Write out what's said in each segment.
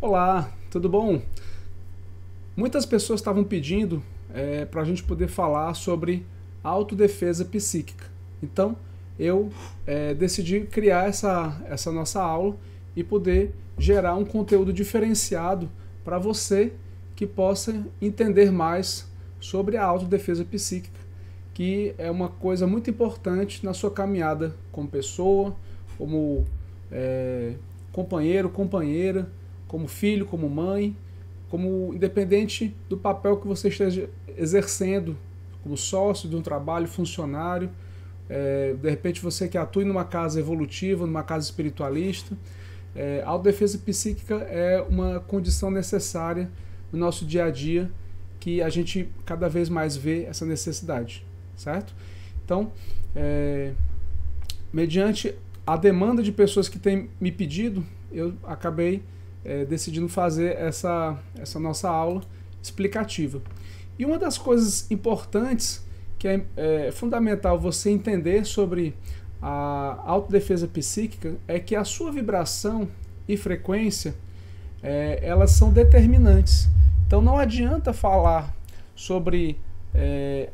Olá, tudo bom? Muitas pessoas estavam pedindo para a gente poder falar sobre autodefesa psíquica. Então, eu decidi criar essa nossa aula e poder gerar um conteúdo diferenciado para você que possa entender mais sobre a autodefesa psíquica, que é uma coisa muito importante na sua caminhada como pessoa, como companheiro, companheira, como filho, como mãe, como independente do papel que você esteja exercendo, como sócio de um trabalho, funcionário, de repente você que atua numa casa evolutiva, numa casa espiritualista. A autodefesa psíquica é uma condição necessária no nosso dia a dia, que a gente cada vez mais vê essa necessidade, certo? Então, mediante a demanda de pessoas que têm me pedido, eu acabei decidindo fazer essa nossa aula explicativa. E uma das coisas importantes que é fundamental você entender sobre a autodefesa psíquica é que a sua vibração e frequência elas são determinantes. Então não adianta falar sobre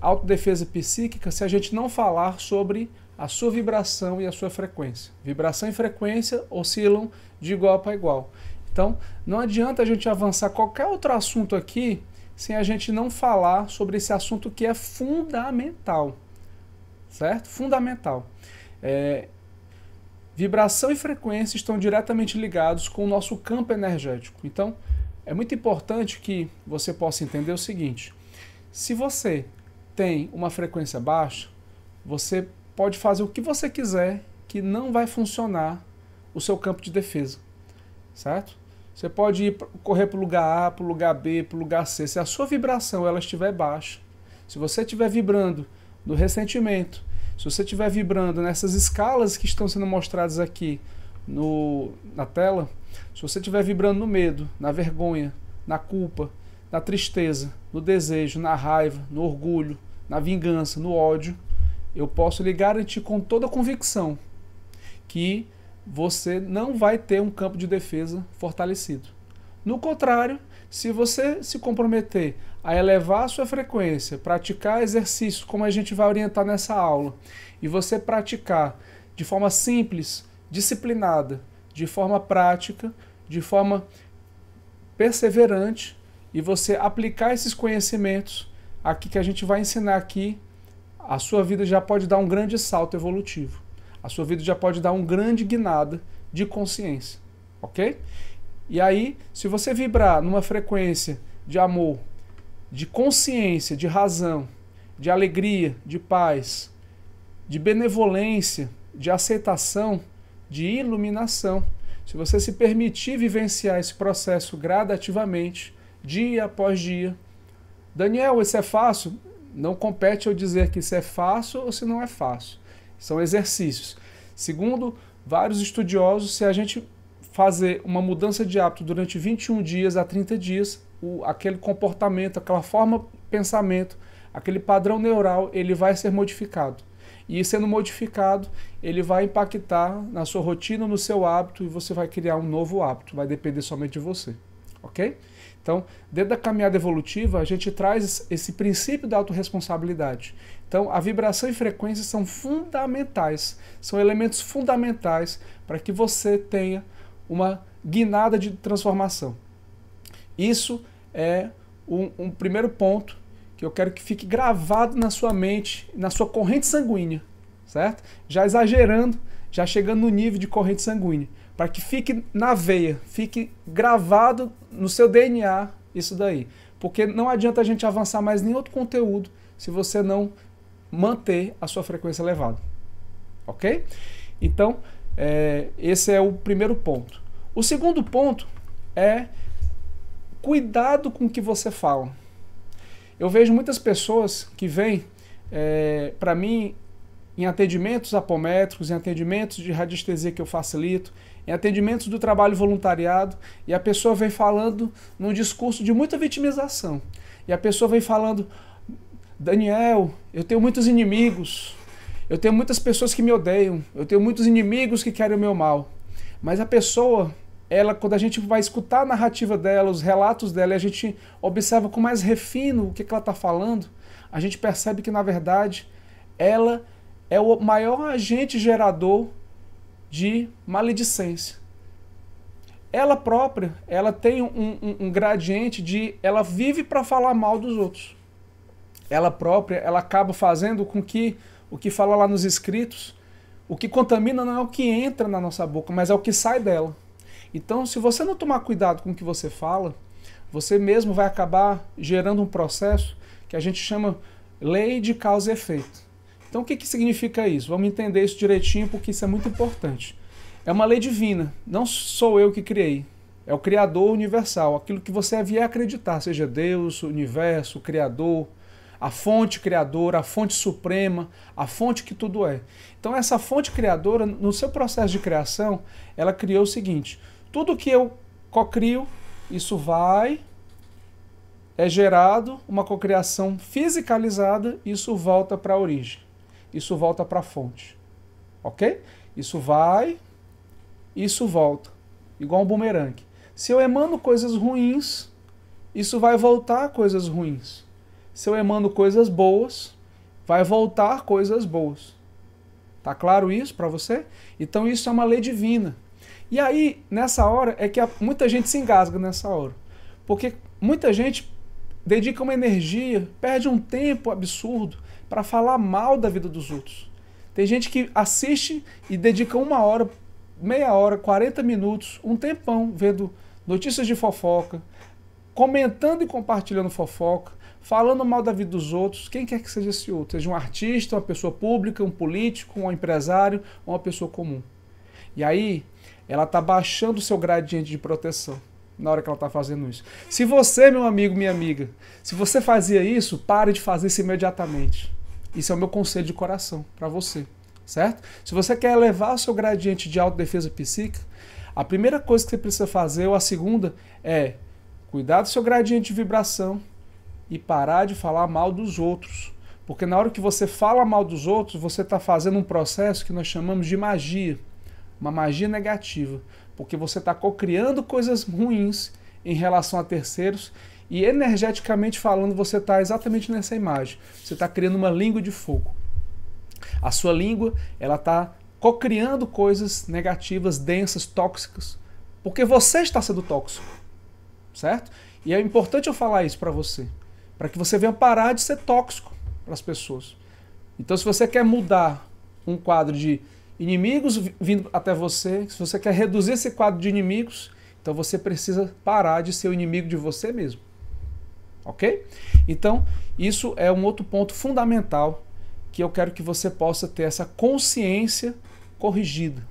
autodefesa psíquica se a gente não falar sobre a sua vibração e a sua frequência. Vibração e frequência oscilam de igual para igual. Então, não adianta a gente avançar qualquer outro assunto aqui sem a gente não falar sobre esse assunto que é fundamental, certo? Fundamental. Vibração e frequência estão diretamente ligados com o nosso campo energético. Então, é muito importante que você possa entender o seguinte: se você tem uma frequência baixa, você pode fazer o que você quiser que não vai funcionar o seu campo de defesa, certo? Você pode correr para o lugar A, para o lugar B, para o lugar C. Se a sua vibração ela estiver baixa, se você estiver vibrando no ressentimento, se você estiver vibrando nessas escalas que estão sendo mostradas aqui na tela, se você estiver vibrando no medo, na vergonha, na culpa, na tristeza, no desejo, na raiva, no orgulho, na vingança, no ódio, eu posso lhe garantir com toda a convicção que você não vai ter um campo de defesa fortalecido. No contrário, se você se comprometer a elevar a sua frequência, praticar exercícios como a gente vai orientar nessa aula, e você praticar de forma simples, disciplinada, de forma prática, de forma perseverante, e você aplicar esses conhecimentos aqui que a gente vai ensinar aqui, a sua vida já pode dar um grande salto evolutivo. A sua vida já pode dar uma grande guinada de consciência, ok? E aí, se você vibrar numa frequência de amor, de consciência, de razão, de alegria, de paz, de benevolência, de aceitação, de iluminação, se você se permitir vivenciar esse processo gradativamente, dia após dia. Daniel, isso é fácil? Não compete eu dizer que isso é fácil ou se não é fácil. São exercícios. Segundo vários estudiosos, se a gente fazer uma mudança de hábito durante 21 dias a 30 dias, aquele comportamento, aquela forma de pensamento, aquele padrão neural, ele vai ser modificado. E sendo modificado, ele vai impactar na sua rotina, no seu hábito, e você vai criar um novo hábito. Vai depender somente de você. Ok? Então, dentro da caminhada evolutiva, a gente traz esse princípio da autorresponsabilidade. Então, a vibração e frequência são fundamentais, são elementos fundamentais para que você tenha uma guinada de transformação. Isso é um primeiro ponto que eu quero que fique gravado na sua mente, na sua corrente sanguínea, certo? Já exagerando, já chegando no nível de corrente sanguínea, para que fique na veia, fique gravado no seu DNA isso daí. Porque não adianta a gente avançar mais em outro conteúdo se você não manter a sua frequência elevada. Ok? Então, esse é o primeiro ponto. O segundo ponto é cuidado com o que você fala. Eu vejo muitas pessoas que vêm para mim em atendimentos apométricos, em atendimentos de radiestesia que eu facilito, em atendimentos do trabalho voluntariado, e a pessoa vem falando num discurso de muita vitimização. E a pessoa vem falando: Daniel, eu tenho muitos inimigos, eu tenho muitas pessoas que me odeiam, eu tenho muitos inimigos que querem o meu mal. Mas a pessoa ela, quando a gente vai escutar a narrativa dela, os relatos dela, e a gente observa com mais refino o que ela está falando, a gente percebe que, na verdade, ela é o maior agente gerador de maledicência. Ela própria, ela tem um gradiente de... ela vive para falar mal dos outros. Ela própria, ela acaba fazendo com que o que fala lá nos escritos, o que contamina não é o que entra na nossa boca, mas é o que sai dela. Então, se você não tomar cuidado com o que você fala, você mesmo vai acabar gerando um processo que a gente chama lei de causa e efeito. Então, o que significa isso? Vamos entender isso direitinho, porque isso é muito importante. É uma lei divina, não sou eu que criei. É o Criador universal, aquilo que você vier acreditar, seja Deus, o universo, o Criador, a fonte criadora, a fonte suprema, a fonte que tudo é. Então essa fonte criadora, no seu processo de criação, ela criou o seguinte: tudo que eu cocrio, isso é gerado, uma cocriação fisicalizada, isso volta para a origem, isso volta para a fonte, ok? Isso volta, igual um bumerangue. Se eu emano coisas ruins, isso vai voltar coisas ruins. Se eu emano coisas boas, vai voltar coisas boas. Tá claro isso para você? Então isso é uma lei divina. E aí, nessa hora, é que muita gente se engasga nessa hora. Porque muita gente dedica uma energia, perde um tempo absurdo para falar mal da vida dos outros. Tem gente que assiste e dedica 1 hora, meia hora, 40 minutos, um tempão, vendo notícias de fofoca, comentando e compartilhando fofoca, falando mal da vida dos outros, quem quer que seja esse outro, seja um artista, uma pessoa pública, um político, um empresário ou uma pessoa comum. E aí, ela está baixando o seu gradiente de proteção na hora que ela está fazendo isso. Se você, meu amigo, minha amiga, se você fazia isso, pare de fazer isso imediatamente. Isso é o meu conselho de coração para você, certo? Se você quer elevar o seu gradiente de autodefesa psíquica, a primeira coisa que você precisa fazer, ou a segunda, é cuidar do seu gradiente de vibração e parar de falar mal dos outros. Porque na hora que você fala mal dos outros, você está fazendo um processo que nós chamamos de magia. Uma magia negativa. Porque você está cocriando coisas ruins em relação a terceiros e energeticamente falando, você está exatamente nessa imagem. Você está criando uma língua de fogo. A sua língua, ela está cocriando coisas negativas, densas, tóxicas. Porque você está sendo tóxico. Certo? E é importante eu falar isso para você. Para que você venha parar de ser tóxico para as pessoas. Então, se você quer mudar um quadro de inimigos vindo até você, se você quer reduzir esse quadro de inimigos, então você precisa parar de ser o inimigo de você mesmo. Ok? Então, isso é um outro ponto fundamental que eu quero que você possa ter essa consciência corrigida.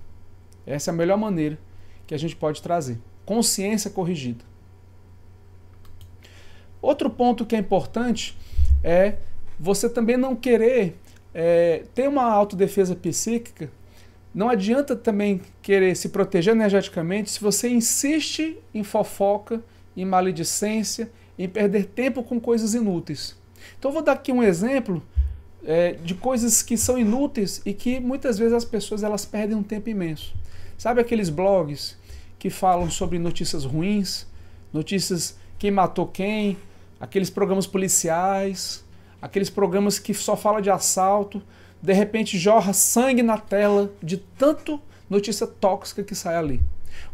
Essa é a melhor maneira que a gente pode trazer. Consciência corrigida. Outro ponto que é importante é você também não querer ter uma autodefesa psíquica. Não adianta também querer se proteger energeticamente se você insiste em fofoca, em maledicência, em perder tempo com coisas inúteis. Então eu vou dar aqui um exemplo de coisas que são inúteis e que muitas vezes as pessoas elas perdem um tempo imenso. Sabe aqueles blogs que falam sobre notícias ruins, notícias quem matou quem, aqueles programas policiais, aqueles programas que só falam de assalto, de repente jorra sangue na tela de tanto notícia tóxica que sai ali.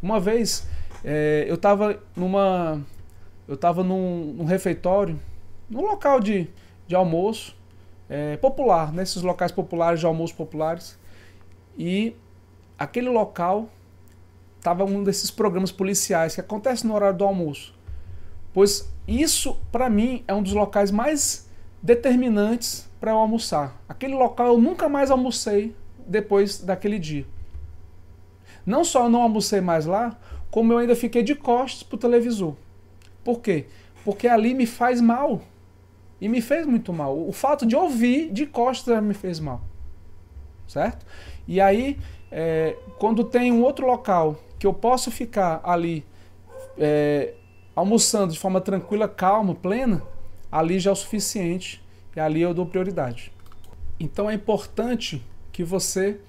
Uma vez eu estava num refeitório, num local de almoço popular, nesses locais populares de almoço populares, e aquele local estava um desses programas policiais que acontece no horário do almoço. Pois isso, para mim, é um dos locais mais determinantes para eu almoçar. Aquele local eu nunca mais almocei depois daquele dia. Não só eu não almocei mais lá, como eu ainda fiquei de costas para o televisor. Por quê? Porque ali me faz mal. E me fez muito mal. O fato de ouvir de costas me fez mal. Certo? E aí, quando tem um outro local que eu posso ficar ali almoçando de forma tranquila, calma, plena, ali já é o suficiente e ali eu dou prioridade. Então é importante que você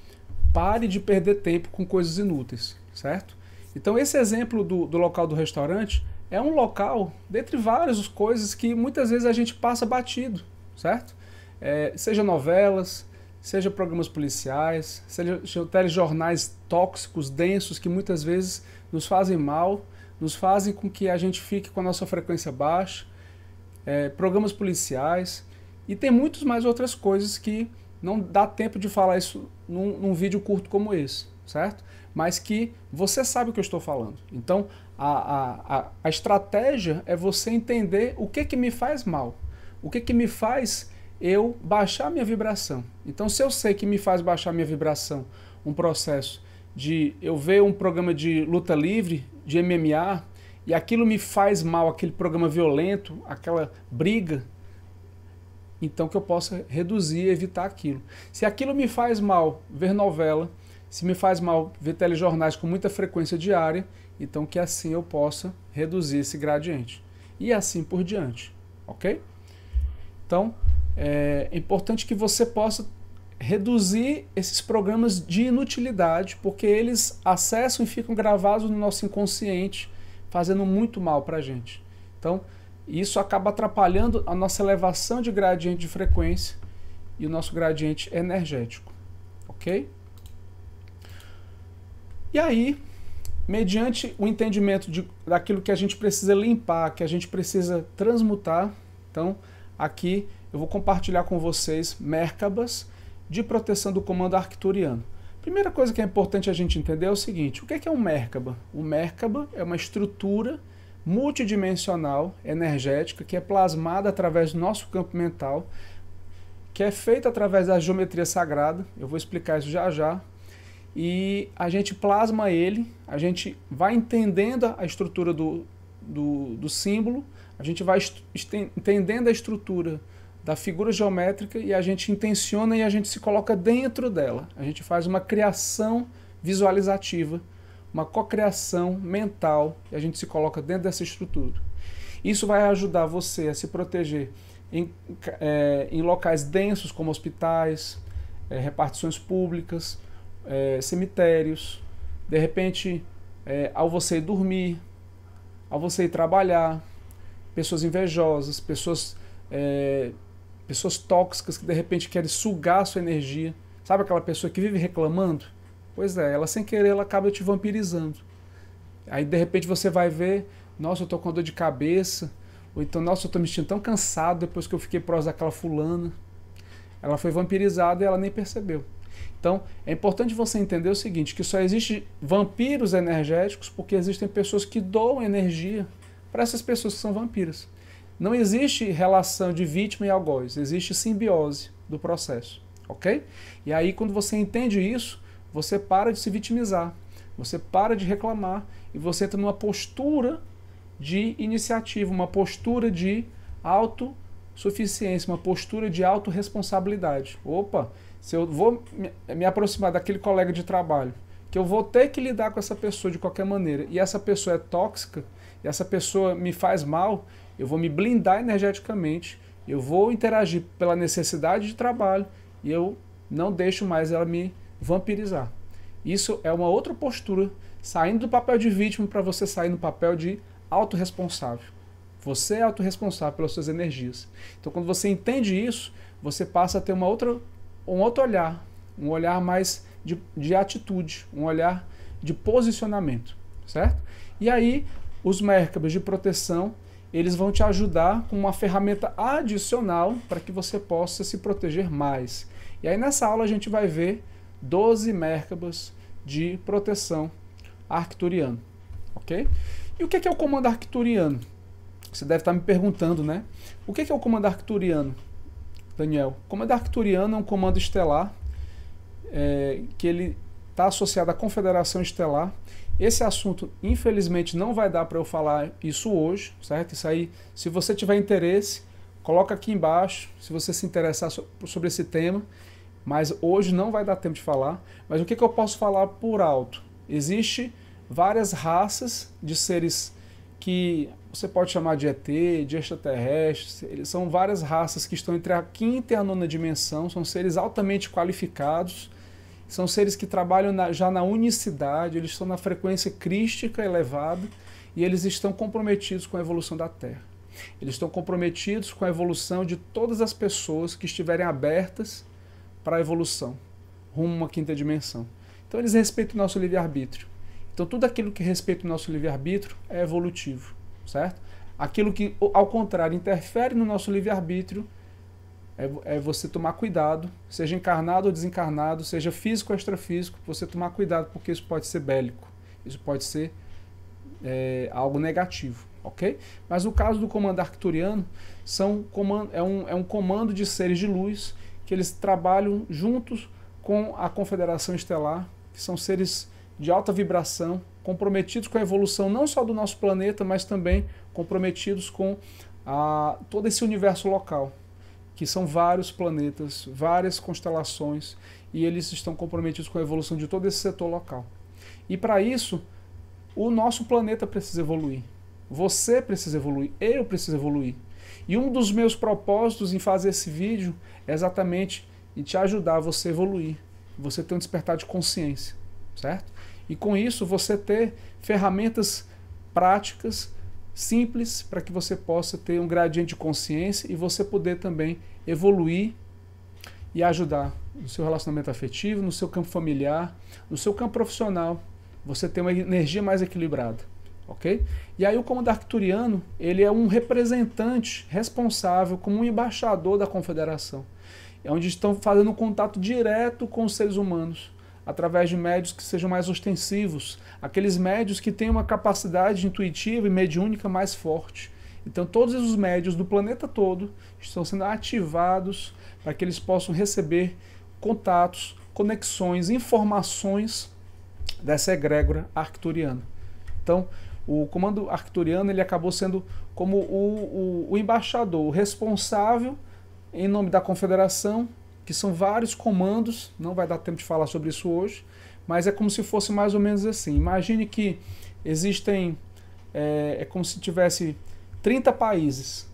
pare de perder tempo com coisas inúteis, certo? Então esse exemplo do local do restaurante é um local, dentre várias coisas, que muitas vezes a gente passa batido, certo? Seja novelas, seja programas policiais, seja telejornais tóxicos, densos, que muitas vezes nos fazem mal, nos fazem com que a gente fique com a nossa frequência baixa, programas policiais, e tem muitas mais outras coisas que não dá tempo de falar isso num vídeo curto como esse, certo? Mas que você sabe o que eu estou falando. Então, a estratégia é você entender o que me faz mal, o que me faz eu baixar minha vibração. Então, se eu sei que me faz baixar minha vibração um processo de eu ver um programa de luta livre, de MMA, e aquilo me faz mal, aquele programa violento, aquela briga, então que eu possa reduzir e evitar aquilo. Se aquilo me faz mal ver novela, se me faz mal ver telejornais com muita frequência diária, então que assim eu possa reduzir esse gradiente. E assim por diante, ok? Então, é importante que você possa reduzir esses programas de inutilidade, porque eles acessam e ficam gravados no nosso inconsciente, fazendo muito mal para a gente. Então, isso acaba atrapalhando a nossa elevação de gradiente de frequência e o nosso gradiente energético, ok? E aí, mediante o entendimento daquilo que a gente precisa limpar, que a gente precisa transmutar, então aqui eu vou compartilhar com vocês Merkabas de proteção do comando arcturiano. Primeira coisa que é importante a gente entender é o seguinte: o que é um Merkaba? Um Merkaba é uma estrutura multidimensional, energética, que é plasmada através do nosso campo mental, que é feita através da geometria sagrada. Eu vou explicar isso já já. E a gente plasma ele, a gente vai entendendo a estrutura do símbolo, a gente vai entendendo a estrutura da figura geométrica e a gente intenciona e a gente se coloca dentro dela. A gente faz uma criação visualizativa, uma cocriação mental, e a gente se coloca dentro dessa estrutura. Isso vai ajudar você a se proteger em locais densos como hospitais, repartições públicas, cemitérios, de repente ao você ir dormir, ao você ir trabalhar, pessoas invejosas, pessoas tóxicas que de repente querem sugar a sua energia. Sabe aquela pessoa que vive reclamando? Pois é, ela sem querer ela acaba te vampirizando. Aí de repente você vai ver, nossa, eu tô com dor de cabeça, ou então, nossa, eu tô me sentindo tão cansado depois que eu fiquei próximo daquela fulana. Ela foi vampirizada e ela nem percebeu. Então, é importante você entender o seguinte, que só existe vampiros energéticos porque existem pessoas que doam energia para essas pessoas que são vampiras. Não existe relação de vítima e algoz, existe simbiose do processo, ok? E aí, quando você entende isso, você para de se vitimizar, você para de reclamar e você entra numa postura de iniciativa, uma postura de autossuficiência, uma postura de autorresponsabilidade. Opa, se eu vou me aproximar daquele colega de trabalho, que eu vou ter que lidar com essa pessoa de qualquer maneira, e essa pessoa é tóxica, e essa pessoa me faz mal, eu vou me blindar energeticamente, eu vou interagir pela necessidade de trabalho, e eu não deixo mais ela me vampirizar. Isso é uma outra postura, saindo do papel de vítima para você sair no papel de autorresponsável. Você é autorresponsável pelas suas energias. Então, quando você entende isso, você passa a ter um outro olhar, um olhar mais de atitude, um olhar de posicionamento, certo? E aí, os Merkabas de proteção, eles vão te ajudar com uma ferramenta adicional para que você possa se proteger mais. E aí, nessa aula, a gente vai ver 12 Merkabas de proteção arcturiano, ok? E o que é o comando arcturiano? Você deve estar me perguntando, né? O que é o comando arcturiano, Daniel? O comando arcturiano é um comando estelar que ele está associado à Confederação Estelar. Esse assunto, infelizmente, não vai dar para eu falar isso hoje, certo? Isso aí, se você tiver interesse, coloca aqui embaixo, se você se interessar sobre esse tema, mas hoje não vai dar tempo de falar. Mas o que eu posso falar por alto? Existe várias raças de seres que você pode chamar de ET, de extraterrestres. Eles são várias raças que estão entre a quinta e a nona dimensão, são seres altamente qualificados São seres que trabalham já na unicidade, eles estão na frequência crística elevada e eles estão comprometidos com a evolução da Terra. Eles estão comprometidos com a evolução de todas as pessoas que estiverem abertas para a evolução, rumo a uma quinta dimensão. Então eles respeitam o nosso livre-arbítrio. Então tudo aquilo que respeita o nosso livre-arbítrio é evolutivo, certo? Aquilo que, ao contrário, interfere no nosso livre-arbítrio é você tomar cuidado, seja encarnado ou desencarnado, seja físico ou extrafísico, você tomar cuidado, porque isso pode ser bélico, isso pode ser algo negativo, ok? Mas no caso do comando arcturiano, é um comando de seres de luz que eles trabalham juntos com a Confederação Estelar, que são seres de alta vibração, comprometidos com a evolução não só do nosso planeta, mas também comprometidos com todo esse universo local, que são vários planetas, várias constelações, e eles estão comprometidos com a evolução de todo esse setor local. E para isso, o nosso planeta precisa evoluir. Você precisa evoluir, eu preciso evoluir. E um dos meus propósitos em fazer esse vídeo é exatamente em te ajudar a você evoluir, você ter um despertar de consciência, certo? E com isso você ter ferramentas práticas, simples, para que você possa ter um gradiente de consciência e você poder também evoluir e ajudar no seu relacionamento afetivo, no seu campo familiar, no seu campo profissional, você ter uma energia mais equilibrada, ok? E aí o comando arcturiano, ele é um representante responsável, como um embaixador da Confederação, é onde estão fazendo um contato direto com os seres humanos, através de médios que sejam mais ostensivos, aqueles médios que têm uma capacidade intuitiva e mediúnica mais forte. Então todos os médios do planeta todo estão sendo ativados para que eles possam receber contatos, conexões, informações dessa egrégora arcturiana. Então o comando arcturiano ele acabou sendo como o embaixador, o responsável em nome da Confederação, que são vários comandos, não vai dar tempo de falar sobre isso hoje, mas é como se fosse mais ou menos assim. Imagine que existem, é como se tivesse 30 países.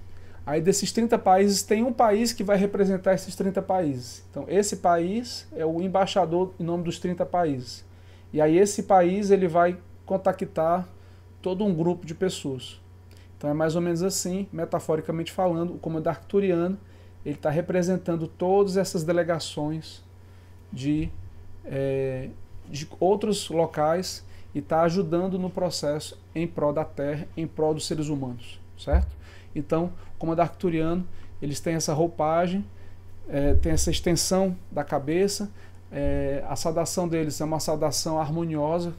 Aí desses 30 países tem um país que vai representar esses 30 países. Então esse país é o embaixador em nome dos 30 países. E aí esse país ele vai contactar todo um grupo de pessoas. Então é mais ou menos assim, metaforicamente falando, o comando arcturiano ele está representando todas essas delegações de outros locais e está ajudando no processo em prol da Terra, em prol dos seres humanos, certo? Então, o comando arcturiano, eles têm essa roupagem, tem essa extensão da cabeça, a saudação deles é uma saudação harmoniosa,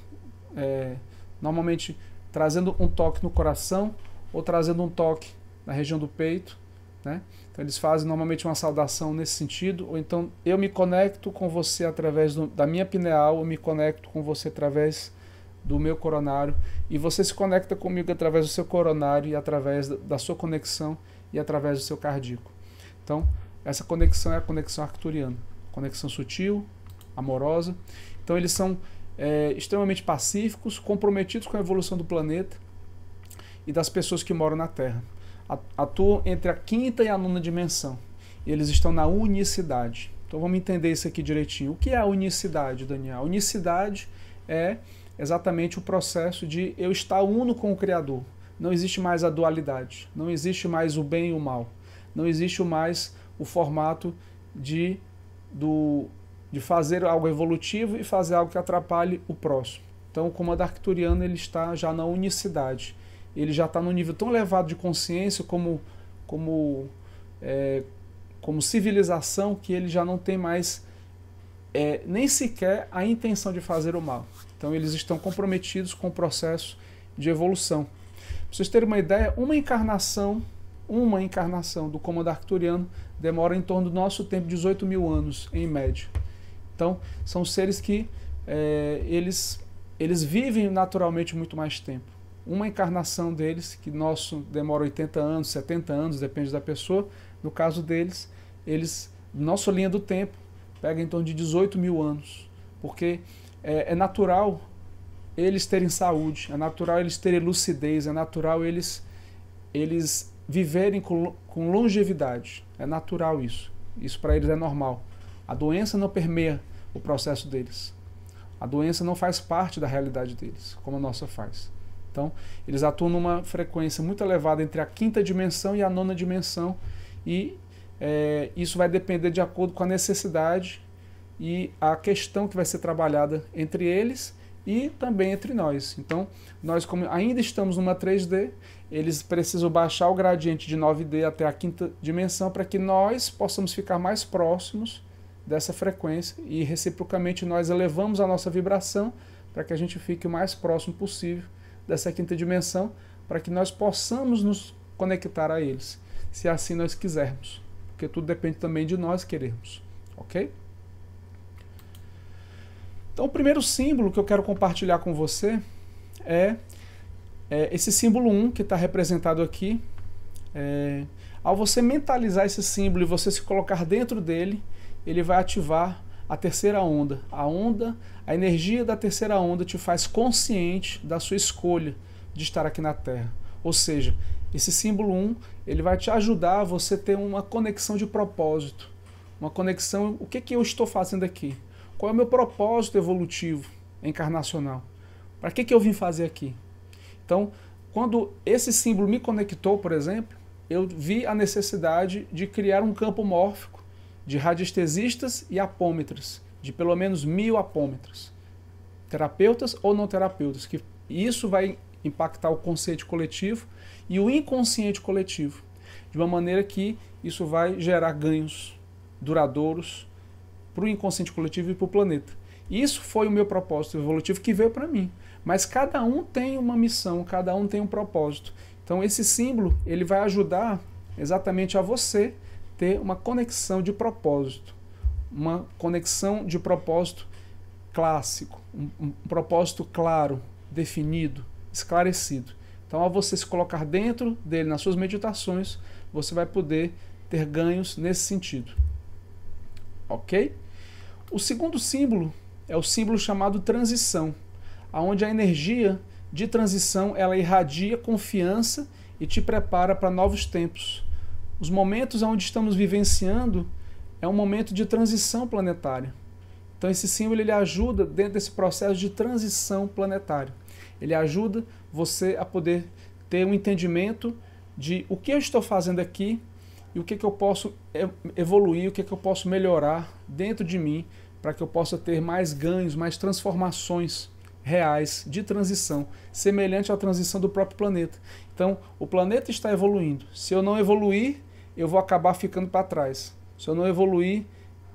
normalmente trazendo um toque no coração ou trazendo um toque na região do peito, né? Então eles fazem normalmente uma saudação nesse sentido, ou então eu me conecto com você através da minha pineal, eu me conecto com você através do meu coronário, e você se conecta comigo através do seu coronário e através da sua conexão e através do seu cardíaco. Então essa conexão é a conexão arcturiana, conexão sutil, amorosa. Então eles são extremamente pacíficos, comprometidos com a evolução do planeta e das pessoas que moram na Terra. Atuam entre a quinta e a nona dimensão. E eles estão na unicidade. Então vamos entender isso aqui direitinho. O que é a unicidade, Daniel? A unicidade é exatamente o processo de eu estar uno com o Criador. Não existe mais a dualidade. Não existe mais o bem e o mal. Não existe mais o formato de fazer algo evolutivo e fazer algo que atrapalhe o próximo. Então o comando arcturiano ele está já na unicidade. Ele já está num nível tão elevado de consciência como civilização, que ele já não tem mais nem sequer a intenção de fazer o mal. Então eles estão comprometidos com o processo de evolução. Para vocês terem uma ideia, uma encarnação do comando arcturiano demora em torno do nosso tempo 18 mil anos, em média. Então são seres que eles vivem naturalmente muito mais tempo. Uma encarnação deles, que nosso demora 80 anos, 70 anos, depende da pessoa, no caso deles, nossa linha do tempo pega em torno de 18 mil anos, porque é natural eles terem saúde, é natural eles terem lucidez, é natural eles viverem com longevidade, é natural isso para eles é normal. A doença não permeia o processo deles. A doença não faz parte da realidade deles, como a nossa faz. Então, eles atuam numa frequência muito elevada entre a 5ª dimensão e a 9ª dimensão, e isso vai depender de acordo com a necessidade e a questão que vai ser trabalhada entre eles e também entre nós. Então, nós como ainda estamos numa 3D, eles precisam baixar o gradiente de 9D até a 5ª dimensão para que nós possamos ficar mais próximos dessa frequência, e reciprocamente nós elevamos a nossa vibração para que a gente fique o mais próximo possível dessa 5ª dimensão, para que nós possamos nos conectar a eles, se assim nós quisermos, porque tudo depende também de nós querermos, ok? Então o primeiro símbolo que eu quero compartilhar com você é esse símbolo 1 que está representado aqui. Ao você mentalizar esse símbolo e você se colocar dentro dele, ele vai ativar a 3ª onda. A energia da 3ª onda te faz consciente da sua escolha de estar aqui na Terra. Ou seja, esse símbolo 1, ele vai te ajudar a você ter uma conexão de propósito. Uma conexão, o que eu estou fazendo aqui? Qual é o meu propósito evolutivo, encarnacional? Para que eu vim fazer aqui? Então, quando esse símbolo me conectou, por exemplo, eu vi a necessidade de criar um campo mórfico de radiestesistas e apômetras, de pelo menos 1000 apômetras, terapeutas ou não terapeutas, que isso vai impactar o consciente coletivo e o inconsciente coletivo, de uma maneira que isso vai gerar ganhos duradouros para o inconsciente coletivo e para o planeta. Isso foi o meu propósito evolutivo que veio para mim, mas cada um tem uma missão, cada um tem um propósito. Então esse símbolo, ele vai ajudar exatamente a você ter uma conexão de propósito, uma conexão de propósito clássico, um propósito claro, definido, esclarecido. Então, ao você se colocar dentro dele nas suas meditações, você vai poder ter ganhos nesse sentido. Ok? O segundo símbolo é o símbolo chamado transição, onde a energia de transição ela irradia confiança e te prepara para novos tempos. Os momentos onde estamos vivenciando é um momento de transição planetária. Então esse símbolo ele ajuda dentro desse processo de transição planetária. Ele ajuda você a poder ter um entendimento de o que eu estou fazendo aqui e o que eu posso evoluir, o que eu posso melhorar dentro de mim para que eu possa ter mais ganhos, mais transformações reais de transição, semelhante à transição do próprio planeta. Então, o planeta está evoluindo. Se eu não evoluir, eu vou acabar ficando para trás. Se eu não evoluir,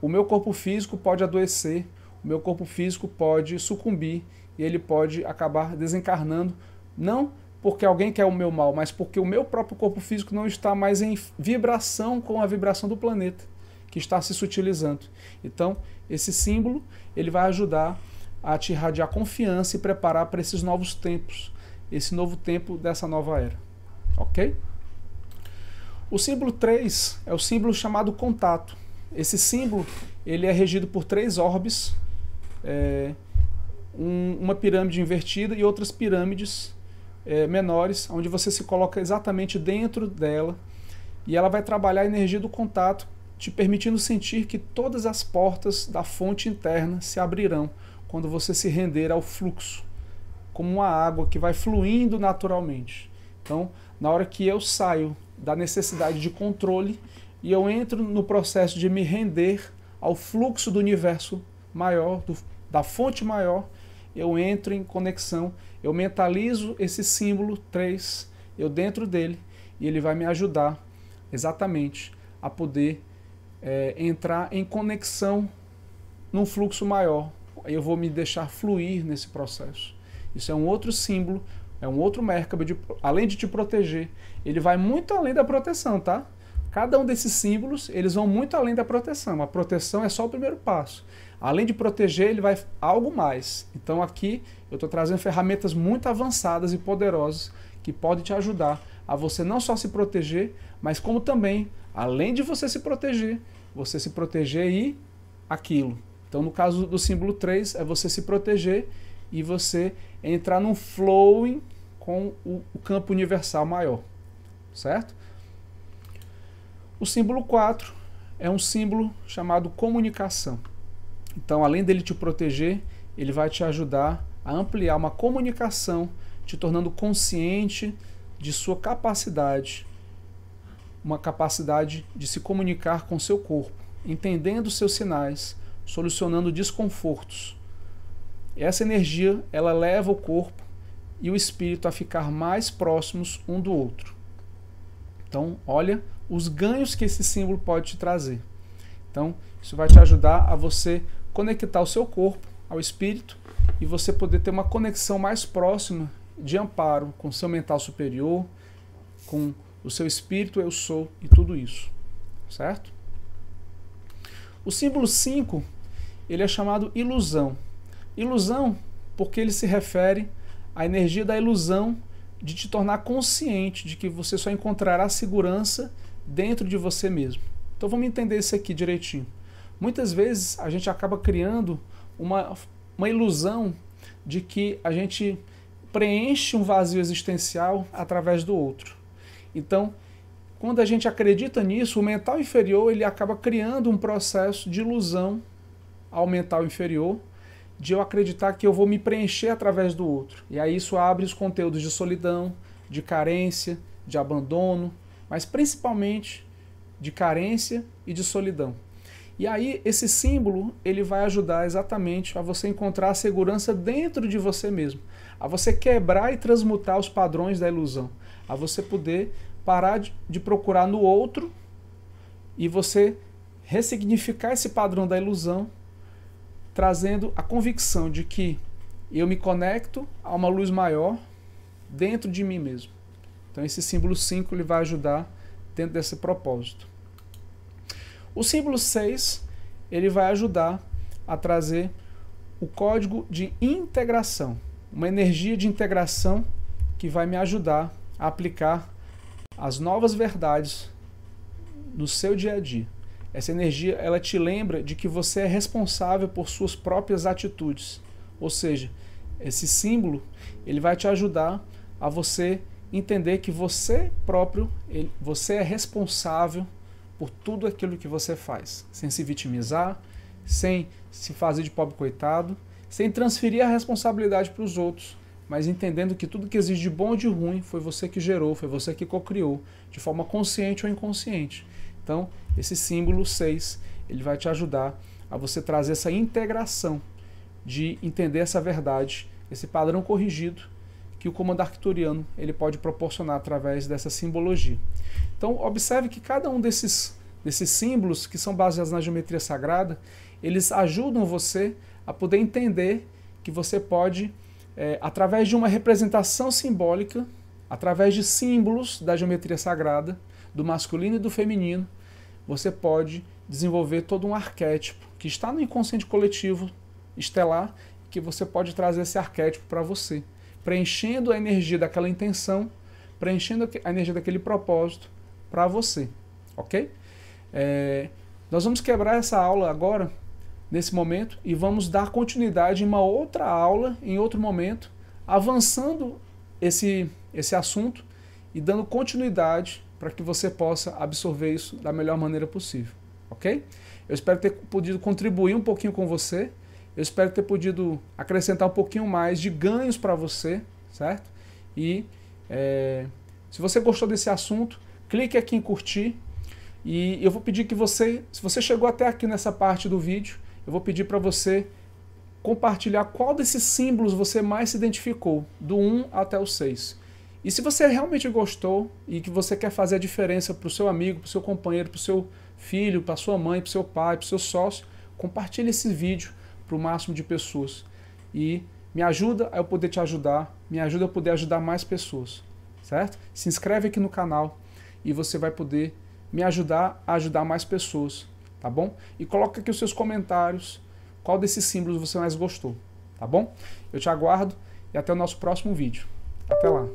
o meu corpo físico pode adoecer, o meu corpo físico pode sucumbir e ele pode acabar desencarnando, não porque alguém quer o meu mal, mas porque o meu próprio corpo físico não está mais em vibração com a vibração do planeta, que está se sutilizando. Então, esse símbolo ele vai ajudar a te irradiar confiança e preparar para esses novos tempos, esse novo tempo dessa nova era. Ok? O símbolo 3 é o símbolo chamado contato. Esse símbolo ele é regido por 3 orbes, uma pirâmide invertida e outras pirâmides menores, onde você se coloca exatamente dentro dela, e ela vai trabalhar a energia do contato, te permitindo sentir que todas as portas da fonte interna se abrirão quando você se render ao fluxo, como uma água que vai fluindo naturalmente. Então, na hora que eu saio da necessidade de controle e eu entro no processo de me render ao fluxo do universo maior, da fonte maior, eu entro em conexão, eu mentalizo esse símbolo 3, eu dentro dele, e ele vai me ajudar exatamente a poder entrar em conexão num fluxo maior. Eu vou me deixar fluir nesse processo. Isso é um outro símbolo, é um outro Merkaba, além de te proteger, ele vai muito além da proteção, tá? Cada um desses símbolos, eles vão muito além da proteção. A proteção é só o primeiro passo. Além de proteger, ele vai algo mais. Então aqui eu estou trazendo ferramentas muito avançadas e poderosas que podem te ajudar a você não só se proteger, mas como também, além de você se proteger e aquilo. Então no caso do símbolo 3, é você se proteger e você entrar num flowing com o campo universal maior, certo? O símbolo 4 é um símbolo chamado comunicação. Então, além dele te proteger, ele vai te ajudar a ampliar uma comunicação, te tornando consciente de sua capacidade, uma capacidade de se comunicar com seu corpo, entendendo seus sinais, solucionando desconfortos. Essa energia, ela leva o corpo e o espírito a ficar mais próximos um do outro. Então, olha os ganhos que esse símbolo pode te trazer. Então, isso vai te ajudar a você conectar o seu corpo ao espírito e você poder ter uma conexão mais próxima de amparo com o seu mental superior, com o seu espírito, eu sou e tudo isso. Certo? O símbolo 5, ele é chamado ilusão. Ilusão porque ele se refere à energia da ilusão de te tornar consciente de que você só encontrará segurança dentro de você mesmo. Então vamos entender isso aqui direitinho. Muitas vezes a gente acaba criando uma ilusão de que a gente preenche um vazio existencial através do outro. Então, quando a gente acredita nisso, o mental inferior ele acaba criando um processo de ilusão ao mental inferior, de eu acreditar que eu vou me preencher através do outro. E aí isso abre os conteúdos de solidão, de carência, de abandono, mas principalmente de carência e de solidão. E aí esse símbolo ele vai ajudar exatamente a você encontrar a segurança dentro de você mesmo, a você quebrar e transmutar os padrões da ilusão, a você poder parar de procurar no outro e você ressignificar esse padrão da ilusão, trazendo a convicção de que eu me conecto a uma luz maior dentro de mim mesmo. Então esse símbolo 5 ele vai ajudar dentro desse propósito. O símbolo 6 ele vai ajudar a trazer o código de integração, uma energia de integração que vai me ajudar a aplicar as novas verdades no seu dia a dia. Essa energia, ela te lembra de que você é responsável por suas próprias atitudes. Ou seja, esse símbolo, ele vai te ajudar a você entender que você próprio, você é responsável por tudo aquilo que você faz. Sem se vitimizar, sem se fazer de pobre coitado, sem transferir a responsabilidade para os outros, mas entendendo que tudo que existe de bom ou de ruim foi você que gerou, foi você que cocriou, de forma consciente ou inconsciente. Então, esse símbolo 6, ele vai te ajudar a você trazer essa integração de entender essa verdade, esse padrão corrigido que o comando arcturiano ele pode proporcionar através dessa simbologia. Então, observe que cada um desses símbolos que são baseados na geometria sagrada, eles ajudam você a poder entender que você pode, através de uma representação simbólica, através de símbolos da geometria sagrada, do masculino e do feminino, você pode desenvolver todo um arquétipo que está no inconsciente coletivo estelar, que você pode trazer esse arquétipo para você, preenchendo a energia daquela intenção, preenchendo a energia daquele propósito para você, ok? Nós vamos quebrar essa aula agora, nesse momento, e vamos dar continuidade em uma outra aula, em outro momento, avançando esse assunto e dando continuidade para que você possa absorver isso da melhor maneira possível, ok? Eu espero ter podido contribuir um pouquinho com você, eu espero ter podido acrescentar um pouquinho mais de ganhos para você, certo? E se você gostou desse assunto, clique aqui em curtir e eu vou pedir que você, se você chegou até aqui nessa parte do vídeo, eu vou pedir para você compartilhar qual desses símbolos você mais se identificou, do 1 até o 6. E se você realmente gostou e que você quer fazer a diferença para o seu amigo, para o seu companheiro, para o seu filho, para a sua mãe, para o seu pai, para o seu sócio, compartilhe esse vídeo para o máximo de pessoas. E me ajuda a eu poder te ajudar, me ajuda a poder ajudar mais pessoas, certo? Se inscreve aqui no canal e você vai poder me ajudar a ajudar mais pessoas, tá bom? E coloca aqui os seus comentários, qual desses símbolos você mais gostou, tá bom? Eu te aguardo e até o nosso próximo vídeo. Até lá!